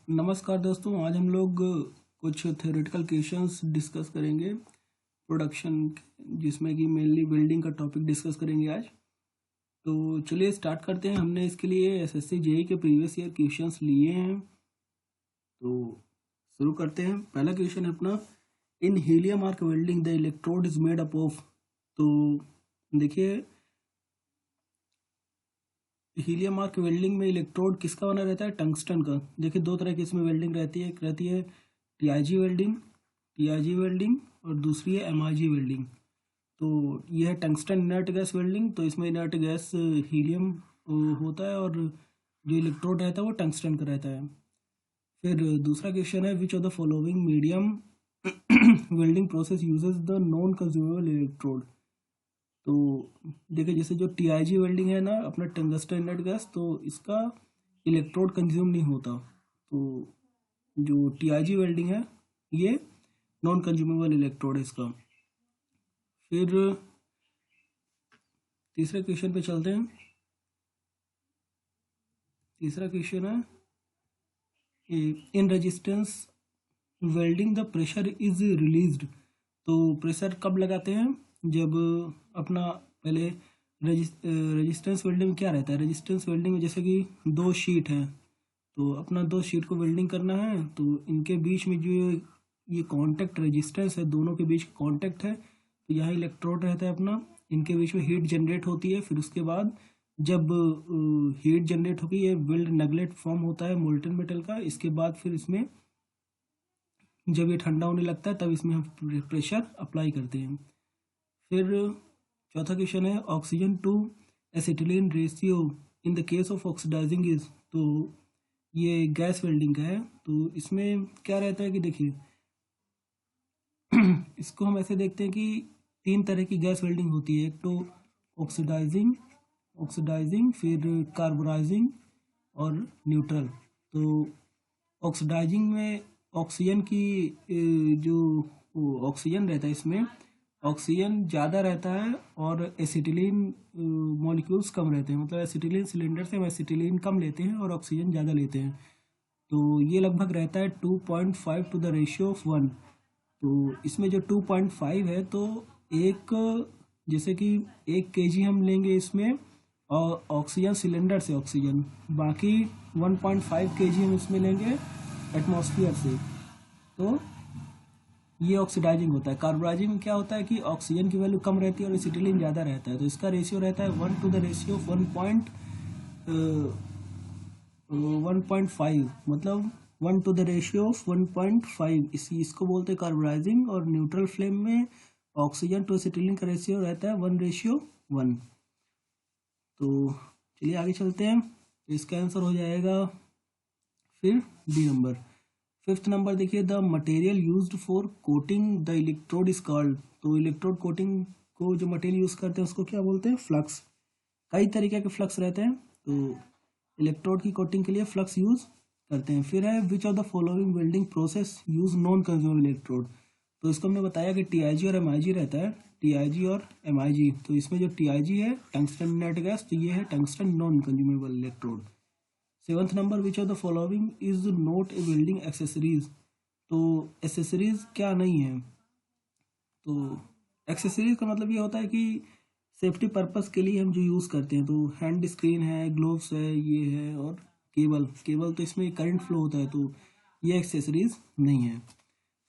नमस्कार दोस्तों, आज हम लोग कुछ थ्योरेटिकल क्वेश्चंस डिस्कस करेंगे प्रोडक्शन, जिसमें कि मेनली बिल्डिंग का टॉपिक डिस्कस करेंगे आज। तो चलिए स्टार्ट करते हैं। हमने इसके लिए एसएससी जेईई के प्रीवियस ईयर क्वेश्चंस लिए हैं, तो शुरू करते हैं। पहला क्वेश्चन है अपना, in helium arc welding the electrode is made up of. तो देखिए, हीलियम आर्क वेल्डिंग में इलेक्ट्रोड किसका बना रहता है? टंगस्टन का। देखिए, दो तरह की इसमें वेल्डिंग रहती है। एक रहती है टीआईजी वेल्डिंग और दूसरी है एमआईजी वेल्डिंग। तो यह है टंगस्टन इनर्ट गैस वेल्डिंग। तो इसमें इनर्ट गैस हीलियम होता है और जो इलेक्ट्रोड रहता है वो टंगस्टन का रहता है। फिर दूसरा क्वेश्चन है, विच of the following medium welding process uses the non consumable electrode. तो देखिए, जैसे जो टीआईजी वेल्डिंग है ना, अपना टंगस्टन इनर्ट गैस, तो इसका इलेक्ट्रोड कंज्यूम नहीं होता। तो जो टीआईजी वेल्डिंग है ये नॉन कंज्यूमेबल इलेक्ट्रोड है इसका। फिर तीसरे क्वेश्चन पे चलते हैं। तीसरा क्वेश्चन है, in resistance welding the pressure is released. तो प्रेशर कब लगाते हैं? जब अपना पहले रेजिस्टेंस वेल्डिंग में क्या रहता है? रेजिस्टेंस वेल्डिंग में जैसे कि दो शीट हैं, तो अपना दो शीट को वेल्डिंग करना है, तो इनके बीच में जो ये कांटेक्ट रेजिस्टेंस है, दोनों के बीच कांटेक्ट है, तो यहाँ इलेक्ट्रोड रहता है अपना, इनके बीच में हीट जनरेट होती है। फिर उसके बाद जब हीट जनरेट होगी, ये वेल्ड नगलेट फॉर्म होता है मोल्टन मेटल का। इसके बाद फिर इसमें जब ये ठंडा होने लगता है तब इसमें हम प्रेशर अप्लाई करते हैं। फिर चौथा क्वेश्चन है, oxygen to acetylene ratio in the case of oxidising is. तो ये गैस वेल्डिंग का है। तो इसमें क्या रहता है कि देखिए इसको हम ऐसे देखते हैं कि तीन तरह की गैस वेल्डिंग होती है। एक तो ऑक्सीडाइजिंग, फिर कार्बोराइजिंग और न्यूट्रल। तो ऑक्सीडाइजिंग में ऑक्सीजन की जो ऑक्सीजन रहता है, इसमें ऑक्सीजन ज़्यादा रहता है और एसिटिलीन मॉलिक्यूल्स कम रहते हैं। मतलब एसिटिलीन सिलेंडर से हम एसिटिलीन कम लेते हैं और ऑक्सीजन ज़्यादा लेते हैं। तो ये लगभग रहता है 2.5 टू द रेशियो ऑफ 1। तो इसमें जो 2.5 है, तो एक जैसे कि 1 kg हम लेंगे इसमें और ऑक्सीजन सिलेंडर से ऑक्सीजन, बाकी 1.5 kg हम इसमें लेंगे एटमॉस्फेयर से। तो ये ऑक्सीडाइजिंग होता है। कार्बोराइजिंग में क्या होता है कि ऑक्सीजन की वैल्यू कम रहती है और एसिटिलीन ज़्यादा रहता है। तो इसका रेशियो रहता है 1 टू द रेशियो ऑफ 1.5, मतलब 1 टू द रेशियो ऑफ 1.5। इसको बोलते हैं कार्बोराइजिंग। और न्यूट्रल फ्लेम में ऑक्सीजन टू एसिटिलीन का रेशियो रहता है 1:1। तो चलिए आगे चलते हैं। तो इसका आंसर हो जाएगा फिर डी नंबर। फिफ्थ नंबर देखिए, the material used for coating the electrode is called. तो इलेक्ट्रोड कोटिंग को जो मटेरियल यूज़ करते हैं उसको क्या बोलते हैं? फ्लक्स। कई तरीके के फ्लक्स रहते हैं, तो इलेक्ट्रोड की कोटिंग के लिए फ्लक्स यूज़ करते हैं। फिर है, विच of the following welding process use non consumable electrode. तो इसको हमने बताया कि टीआईजी और एमआईजी रहता है, टीआईजी और एमआईजी। तो इसमें जो टीआईजी है टंगस्टन इनर्ट गैस, तो ये है tungsten non consumable electrode. Seventh number, which of the following is not a welding accessories. तो एक्सेसरीज क्या नहीं है? तो एक्सेसरीज का मतलब ये होता है कि सेफ्टी पर्पस के लिए हम जो यूज़ करते हैं। तो हैंड स्क्रीन है, ग्लोव्स है, ये है, और केबल तो इसमें करंट फ्लो होता है, तो ये एक्सेसरीज नहीं है।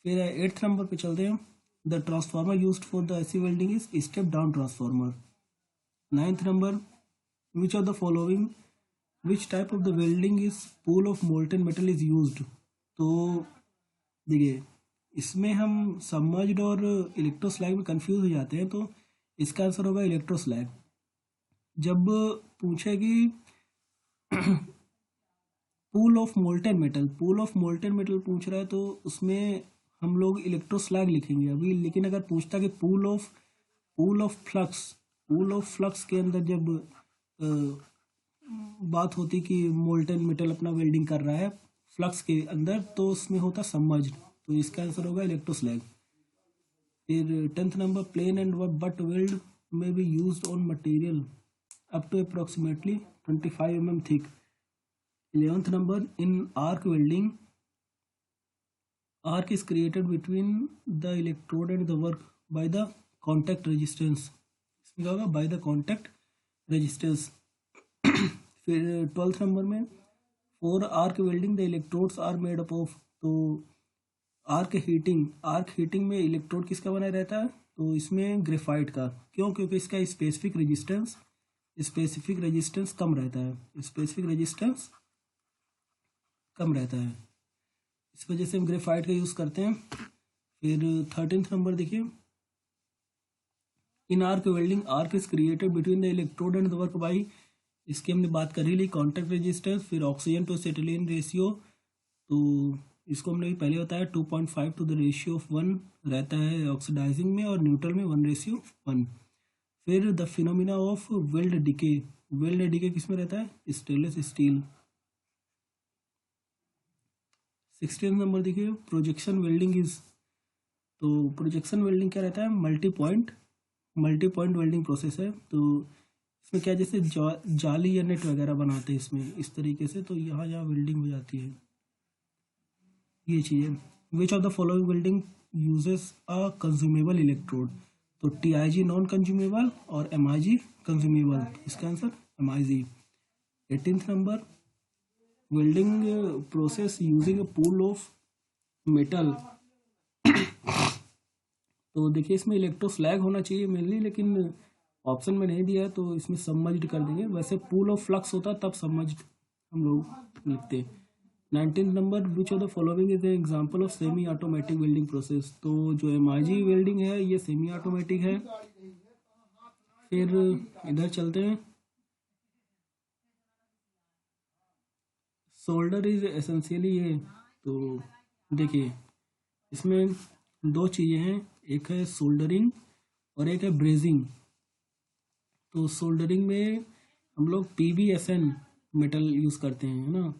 फिर 8th नंबर पे चलते हैं, the transformer used for the AC welding is step down transformer. 9th number, which of the following which type of the welding is pool of molten metal is used. तो देखिए, इसमें हम submerged और इलेक्ट्रोस्लैग में confuse हो जाते हैं। तो इसका आंसर होगा इलेक्ट्रोस्लैग। जब पूछे कि पूल ऑफ मोल्टन मेटल पूछ रहा है, तो उसमें हम लोग इलेक्ट्रोस्लैग लिखेंगे अभी। लेकिन अगर पूछता कि पूल ऑफ फ्लक्स के अंदर जब बात होती कि मोल्टन मेटल अपना वेल्डिंग कर रहा है फ्लक्स के अंदर, तो उसमें होता सबमर्ज्ड। तो इसका आंसर होगा इलेक्ट्रोस्लैग। फिर 10th number, plain and butt weld में be used on material up to approximately 25 mm थिक। 11th number, in arc welding arc is created between the electrode and the work by the contact resistance. इसमें क्या होगा? by the contact resistance. फिर 12th number में for arc welding the electrodes are made up of. तो arc heating में electrode किसका बना रहता है? तो इसमें ग्रेफाइट का. क्यों? क्योंकि इसका स्पेसिफिक रेजिस्टेंस कम रहता है. इस वजह से हम ग्रेफाइट का यूज़ करते हैं. फिर 13th नंबर देखिए, in arc welding arc is created between the electrode and the work by. इसकी हमने बात कर ही ली. कॉन्टैक्ट रेजिस्टेंस, फिर ऑक्सीजन टू एसिटिलीन रेशियो, तो इसको हमने पहले बताया 2.5 टू द रेशियो ऑफ 1 रहता है ऑक्सीडाइजिंग में, और न्यूट्रल में 1:1. फिर the phenomena of weld decay किस में रहता है? Stainless steel. 16 नंबर देखिए, प्रोजेक्शन वेल्डिंग इज. तो प्रोजेक्शन वेल्डिंग क्या रहता है? मल्टी पॉइंट वेल्डिंग प्रोसेस है. तो इसमें क्या, जैसे जाली या नेट वगैरह बनाते हैं इसमें इस तरीके से, तो यहाँ वेल्डिंग हो जाती है. ये चीज़ है. विच of the following welding uses a consumable electrode? तो TIG नॉन कंज्यूमेबल और MIG कंज्यूमेबल. इसका answer MIG. 18th number, welding process using a pool of metal. तो देखिए इसमें इलेक्ट्रोस्लैग होना चाहिए मेनली, लेकिन ऑप्शन में नहीं दिया है तो इसमें सबमर्ज्ड कर देंगे. वैसे पूल ऑफ फ्लक्स होता तब सबमर्ज्ड हम लोग लिखते. 19th number, which of the following is an example of semi automatic welding process? तो जो MIG वेल्डिंग है ये सेमी ऑटोमेटिक है. फिर इधर चलते हैं. सोल्डर इज एसेंशियली ये. तो देखिए इसमें दो चीज़ें हैं, एक है सोल्डरिंग और एक है ब्रेजिंग. तो सोल्डरिंग में हम लोग PBSN मेटल यूज़ करते हैं, है ना,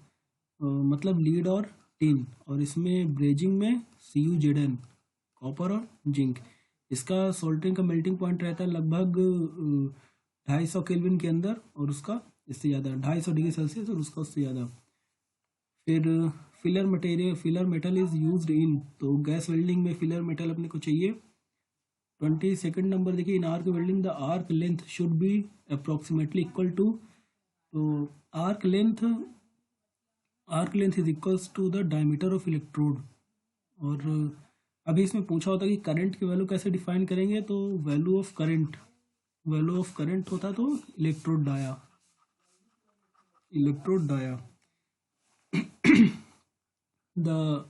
मतलब लीड और टिन. और इसमें ब्रेजिंग में CuZn कॉपर और जिंक. इसका सोल्डरिंग का मेल्टिंग पॉइंट रहता है लगभग 250 केल्विन के अंदर, और उसका इससे ज़्यादा 250 डिग्री सेल्सियस, और उसका उससे ज़्यादा. फिर filler metal is used in. तो गैस वेल्डिंग में फिलर मेटल अपने को चाहिए. 22nd नंबर देखिए, in arc welding the arc length should be approximately equal to. तो arc length is equals to the diameter of electrode. और अभी इसमें पूछा होता कि करंट की वैल्यू कैसे डिफाइन करेंगे? तो वैल्यू ऑफ करंट होता तो electrode dia. The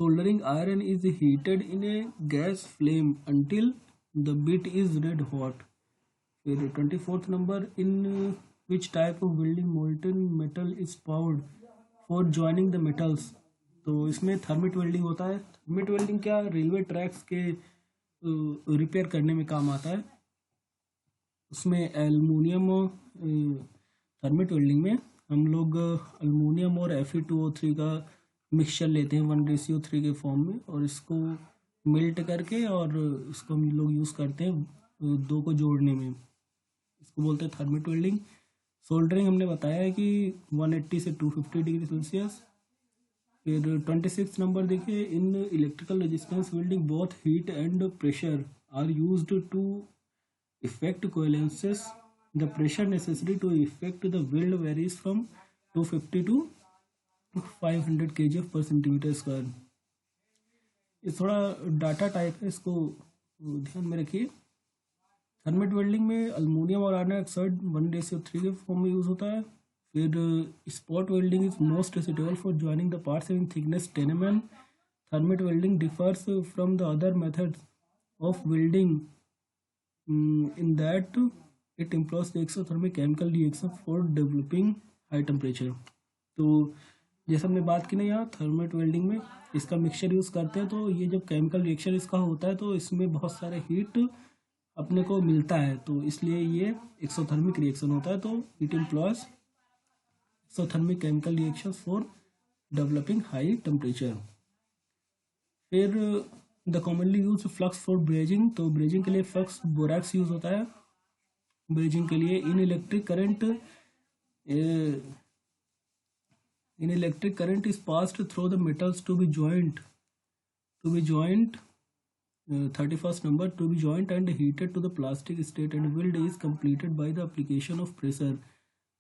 soldering iron is heated in a gas flame until the bit is red hot. फिर 24th number, in which type of welding molten metal is poured for joining the metals? तो इसमें thermite welding होता है. Thermite welding क्या, railway tracks के repair करने में काम आता है. उसमें एल्युमिनियम, थर्मिट वेल्डिंग में हम लोग अल्मोनियम और Fe2O3 का मिक्सचर लेते हैं 1:3 के फॉर्म में, और इसको मेल्ट करके और इसको हम लोग यूज़ करते हैं दो को जोड़ने में. इसको बोलते हैं थर्मिट वेल्डिंग. सोल्डरिंग हमने बताया है कि 180 से 250 डिग्री सेल्सियस. फिर 26 नंबर देखिए, in electrical resistance welding both heat and pressure are used to effect coalescence. The pressure necessary to effect the weld varies from 250 to 500 kg per centimeter square. ये थोड़ा data type है, इसको ध्यान में रखिए. Thermit welding में aluminium और iron oxide 1:3 के फॉर्म में यूज होता है. फिर spot welding is most suitable for joining the parts in thickness 10 mm. Thermit welding differs from the other methods of welding in that it employs the exothermic chemical reaction for developing high temperature. तो जैसे हमने बात की ना, यहाँ thermite welding में इसका mixture use करते हैं. तो ये जब केमिकल रिएक्शन इसका होता है तो इसमें बहुत सारे हीट अपने को मिलता है, तो इसलिए ये एक्सोथर्मिक रिएक्शन होता है. तो it employs exothermic chemical reaction for developing high temperature. फिर the commonly use flux for brazing. तो ब्रेजिंग के लिए फ्लक्स बोरैक्स यूज होता है. ब्रेजिंग के लिए in electric current is passed through the metals to be joint. to be joined 31st number, to be joined and heated to the plastic state and weld is completed by the application of pressure.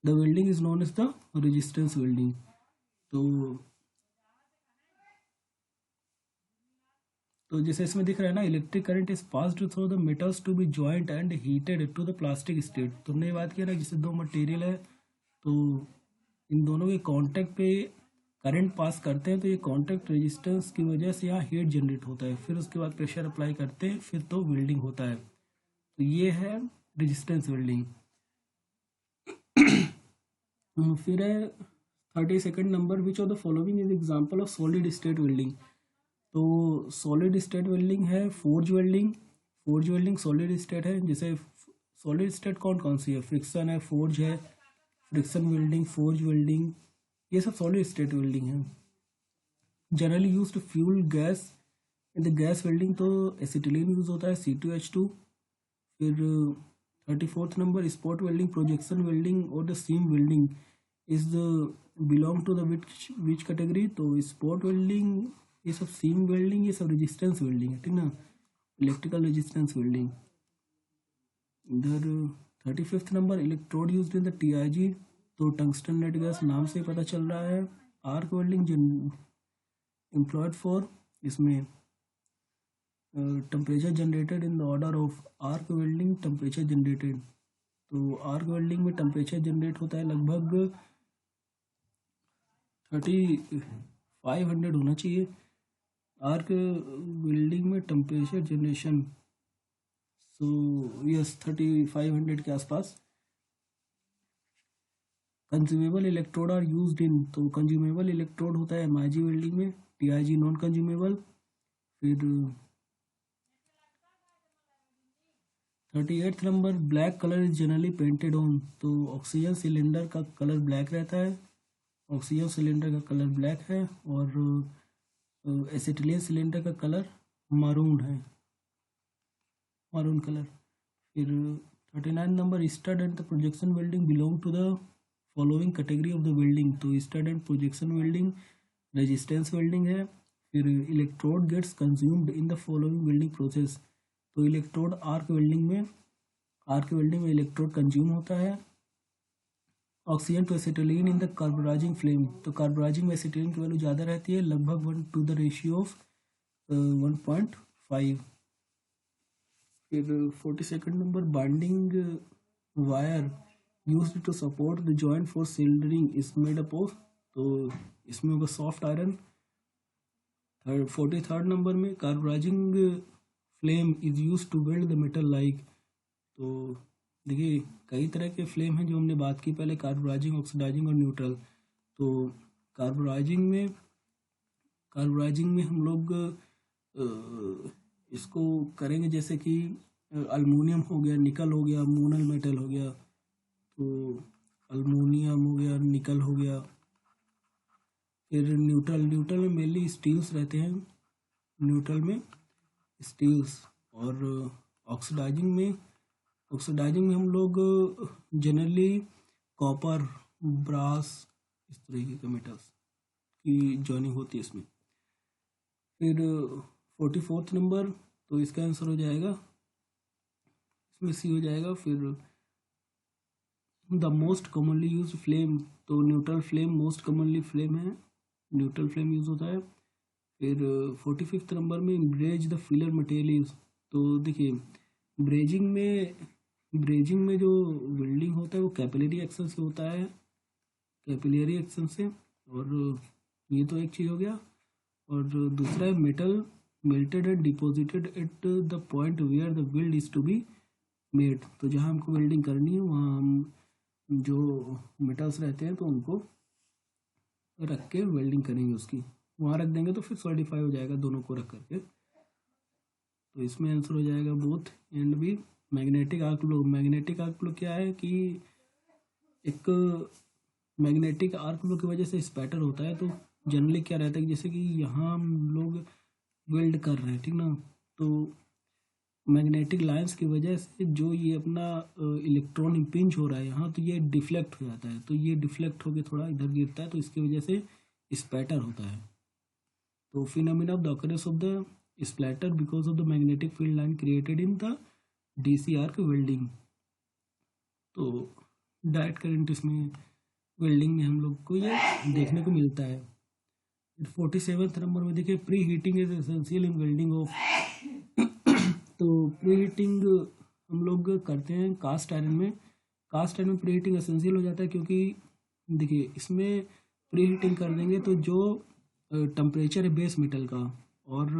The welding is known as the resistance welding. तो जैसे इसमें दिख रहा है ना, electric current is passed through the metals to be joint and heated to the plastic state. तो हमने ये बात किया ना, जैसे दो मटेरियल है तो इन दोनों के कांटेक्ट पे करंट पास करते हैं, तो ये कांटेक्ट रेजिस्टेंस की वजह से यहाँ हीट जनरेट होता है, फिर उसके बाद प्रेशर अप्लाई करते हैं, फिर तो वेल्डिंग होता है। तो ये है रेजिस्टेंस वेल्डिंग। फिर है 32nd number, which of the following is example of solid state welding. तो सॉलिड स्टेट वेल्डिंग है forge welding. Forge welding solid state है। जैसे सॉलिड स्टेट कौन कौन सी है, फ्रिक्शन है, फोर्ज है, फ्रिक्शन वेल्डिंग, फोर्ज वेल्डिंग, ये सब सॉलिड स्टेट वेल्डिंग है। Generally used fuel gas in the gas welding, तो एसिटिलीन यूज होता है, C2H2। फिर 34th number, spot welding, projection welding और the seam welding is belong to the which category. तो spot welding, ये सब seam welding, ये सब रेजिस्टेंस वेल्डिंग है, ठीक ना, इलेक्ट्रिकल रेजिस्टेंस वेल्डिंग। इधर 35th number, electrode used in the TIG, तो टंगस्टन नेट गैस नाम से पता चल रहा है। आर्क वेल्डिंग एम्प्लॉयड फॉर, इसमें temperature generated in the order of arc welding temperature generated. तो आर्क वेल्डिंग में टेम्परेचर जनरेट होता है लगभग 3500 होना चाहिए। आर्क वेल्डिंग में टेम्परेचर जनरेशन, सो यस 3500 के आसपास। Consumable electrode are used in, तो कंज्यूमेबल इलेक्ट्रोड होता है MIG वेल्डिंग में, TIG नॉन कंज्यूमेबल। फिर 38th number, black colour is generally painted on, तो ऑक्सीजन सिलेंडर का कलर ब्लैक रहता है, ऑक्सीजन सिलेंडर का कलर ब्लैक है, और एसिटिलीन सिलेंडर का कलर मारून है, मारून कलर। फिर 39 number, stud and the projection welding belong to the following category of the welding. तो stud and projection welding resistance welding है। फिर electrode gets consumed in the following welding process, तो electrode arc welding में electrode consume होता है। Oxygen to acetylene in the carburising flame, तो carburising में acetylene की वैल्यू ज़्यादा रहती है, लगभग 1 to the ratio of 1.5। फिर 42nd number, binding wire used to support the joint for soldering is made up of, तो इसमें होगा सॉफ्ट आयरन। 43rd नंबर में, carburizing flame is use to weld the metal like. तो देखिए कई तरह के फ्लेम हैं जो हमने बात की पहले, कार्बोराइजिंग, ऑक्सीडाइजिंग और न्यूट्रल। तो कार्बोराइजिंग में हम लोग इसको करेंगे, जैसे कि अल्मुनियम हो गया, निकल हो गया, मोनल मेटल हो गया, तो अल्मुनियम हो गया, निकल हो गया। फिर न्यूट्रल में मेनली स्टील्स रहते हैं, न्यूट्रल में स्टील्स। और ऑक्सीडाइजिंग में हम लोग जनरली कॉपर, ब्रास, इस तरीके के मेटल्स की जॉइनिंग होती है इसमें। फिर 44th नंबर, तो इसका आंसर हो जाएगा, इसमें C हो जाएगा। फिर the most commonly use flame, तो neutral flame most commonly flame है, न्यूट्रल फ्लेम यूज होता है। फिर 45th नंबर में, ब्रेज द फिलर मटेरियल, तो देखिए ब्रेजिंग में जो वेल्डिंग होता है वो कैपिलरी एक्शन से होता है, कैपिलरी एक्शन से। और ये तो एक चीज़ हो गया। और दूसरा है metal melted and deposited at the point where the weld is to be made, तो जहाँ हमको वेल्डिंग करनी है वहाँ हम जो मेटल्स रहते हैं तो उनको रख के वेल्डिंग करेंगे, उसकी वहाँ रख देंगे तो फिर सॉलिडिफाई हो जाएगा दोनों को रख करके। तो इसमें आंसर हो जाएगा बोथ एंड भी। मैग्नेटिक आर्क फ्लो क्या है कि एक मैग्नेटिक आर्क फ्लो की वजह से स्पैटर होता है। तो जनरली क्या रहता है कि जैसे कि यहाँ हम लोग वेल्ड कर रहे हैं, ठीक ना, तो मैग्नेटिक लाइंस की वजह से जो ये अपना इलेक्ट्रॉन इम्पिंज हो रहा है यहाँ, तो ये डिफ्लेक्ट हो जाता है, तो ये डिफ्लेक्ट होकर थोड़ा इधर गिरता है, तो इसकी वजह से स्पैटर होता है। तो phenomena of the occurrence of the splatter because of the magnetic field line created in the DC arc welding। तो डायरेक्ट करंट इसमें वेल्डिंग में हम लोग को ये देखने को मिलता है। 47th नंबर में देखिए pre heating is essential in welding of. तो प्री हीटिंग हम लोग करते हैं कास्ट आयरन में। कास्ट आयरन में प्री हीटिंग एसेंशियल हो जाता है क्योंकि देखिए इसमें प्री हीटिंग कर देंगे तो जो टेम्परेचर है बेस मेटल का और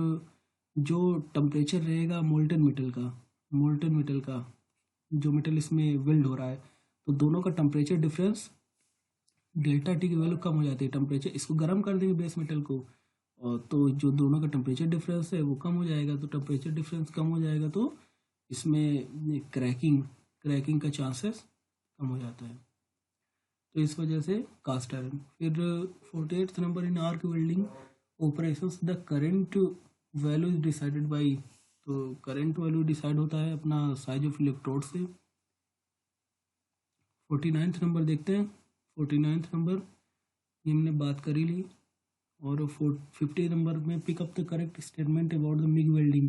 जो टेम्परेचर रहेगा मोल्टन मेटल का जो मेटल इसमें वेल्ड हो रहा है, तो दोनों का टेम्परेचर डिफरेंस डेल्टा टी की वैल्यू कम हो जाती है। टेम्परेचर इसको गर्म कर देंगे बेस मेटल को, और तो जो दोनों का टेम्परेचर डिफरेंस है वो कम हो जाएगा। तो टेम्परेचर डिफरेंस कम हो जाएगा तो इसमें क्रैकिंग का चांसेस कम हो जाता है। तो इस वजह से कास्ट आयरन। फिर 48th number in arc welding operations the current value is decided by. तो करंट वैल्यू डिसाइड होता है अपना साइज ऑफ इलेक्ट्रोड से। 49th नंबर देखते हैं। 49th नंबर ये हमने बात करी ली। और 50 नंबर में pick up the correct statement about the MIG welding.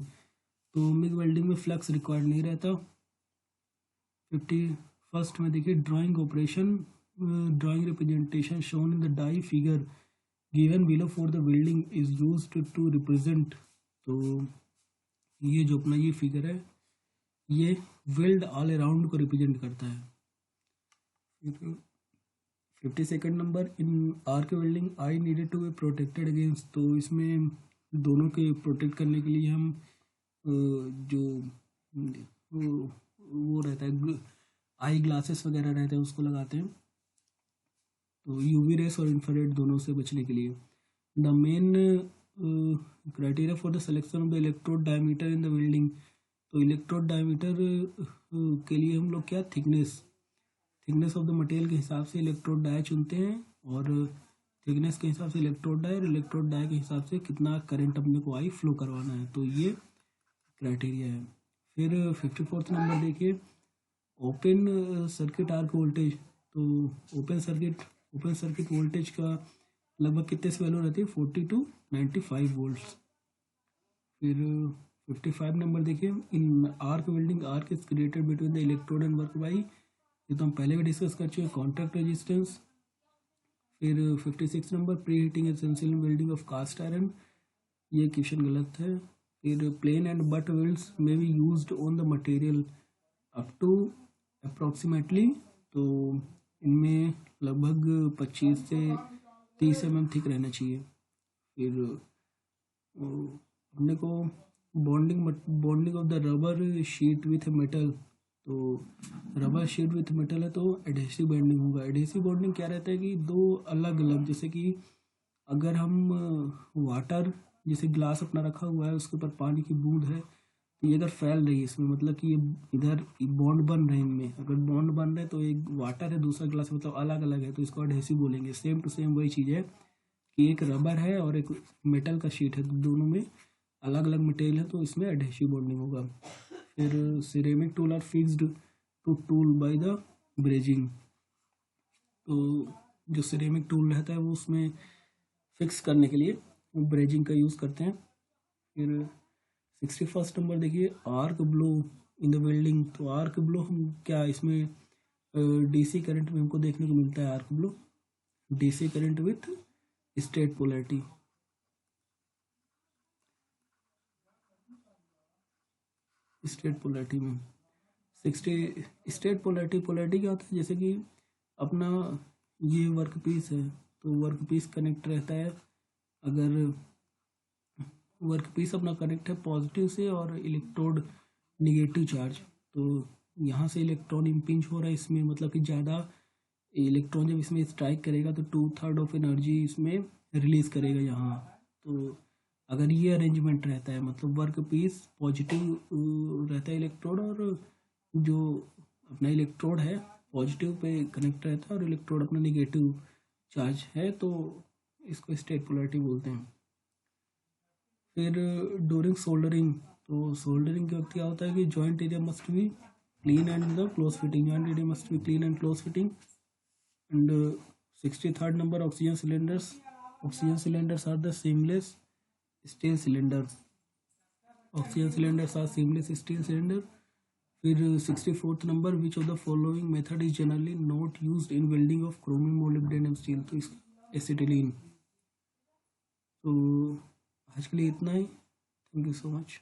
तो मिग वेल्डिंग में फ्लक्स रिक्वायर्ड नहीं रहता। 51st में देखिए drawing operation drawing representation shown in the die figure given below for the welding is used to represent. तो ये जो अपना ये फिगर है ये वेल्ड ऑल अराउंड को रिप्रेजेंट करता है। 52nd number in arc welding eye needed to be protected against. तो इसमें दोनों के प्रोटेक्ट करने के लिए हम जो वो रहता है आई ग्लासेस वगैरह रहते हैं उसको लगाते हैं, तो यूवी रेस और इंफ्रारेड दोनों से बचने के लिए। The main criteria for the selection of the electrode diameter in the welding. तो इलेक्ट्रोड डायमीटर के लिए हम लोग क्या थिकनेस ऑफ द मटेरियल के हिसाब से इलेक्ट्रोड डाई चुनते हैं, और थिकनेस के हिसाब से इलेक्ट्रोड डाई और इलेक्ट्रोड डाई के हिसाब से कितना करंट अपने को आई फ्लो करवाना है। तो ये क्राइटेरिया है। फिर 54th नंबर देखिए ओपन सर्किट आर्क वोल्टेज। तो ओपन सर्किट वोल्टेज का लगभग कितने से वैल्यू रहती है 40 to 95 वोल्ट्स। फिर 55 नंबर देखिए in arc welding arc is created between the electrode and work by. ये तो हम पहले भी डिस्कस कर चुके कॉन्टैक्ट रेजिस्टेंस। फिर 56 number pre heating essential in welding of cast iron. ये क्वेश्चन गलत है। फिर plain and butt welds may be used on the material up to approximately. तो इनमें लगभग 25 से 30 mm थिक रहना चाहिए। फिर अपने को bonding of the rubber sheet with metal. तो रबर शीट विथ मेटल है तो एडहेसिव बॉन्डिंग होगा। एडहेसिव बॉन्डिंग क्या रहता है कि दो अलग अलग, जैसे कि अगर हम वाटर जैसे ग्लास अपना रखा हुआ है उसके ऊपर पानी की बूंद है, तो ये अगर फैल रही है इसमें मतलब कि ये इधर बॉन्ड बन रहे हैं। इनमें अगर बॉन्ड बन रहे हैं तो एक वाटर है दूसरा ग्लास मतलब अलग अलग है, तो इसको एडहेसिव बोलेंगे। सेम टू सेम वही चीज़ है कि एक रबर है और एक मेटल का शीट है, तो दोनों में अलग अलग मटेरियल है तो इसमें एडहेसिव बॉन्डिंग होगा। फिर ceramic tool are fixed to tool by the brazing. तो जो सिरेमिक टूल रहता है वो उसमें फिक्स करने के लिए ब्रेजिंग का यूज़ करते हैं। फिर 61st नंबर देखिए arc blow in the welding. तो आर्क ब्लो हम क्या इसमें डीसी करंट में हमको देखने को मिलता है। Arc blow DC current with straight polarity. Straight polarity में 60 स्ट्रेट पोलैरिटी क्या होता है, जैसे कि अपना ये वर्क पीस है तो वर्क पीस कनेक्ट रहता है। अगर वर्क पीस अपना कनेक्ट है पॉजिटिव से और इलेक्ट्रोड निगेटिव चार्ज, तो यहाँ से इलेक्ट्रॉन इम्पिंज हो रहा है इसमें, मतलब कि ज़्यादा इलेक्ट्रॉन जब इसमें स्ट्राइक करेगा तो 2/3 ऑफ एनर्जी इसमें रिलीज करेगा यहाँ। तो अगर ये अरेंजमेंट रहता है मतलब वर्क पीस पॉजिटिव रहता है इलेक्ट्रोड, और जो अपना इलेक्ट्रोड है पॉजिटिव पे कनेक्ट रहता है और इलेक्ट्रोड अपना निगेटिव चार्ज है, तो इसको स्ट्रेट पोलैरिटी बोलते हैं। फिर ड्यूरिंग सोल्डरिंग, तो सोल्डरिंग के वक्त क्या होता है कि joint area must be clean and the close fitting. Joint area must be clean and close fitting. And 63rd number oxygen cylinders are the seamless steel cylinder, oxygen cylinders are seamless steel cylinder. फिर 64th number, which of the following method is generally not used in welding of chromium molybdenum steel, तो इसका acetylene. तो आज के लिए इतना ही, thank you so much.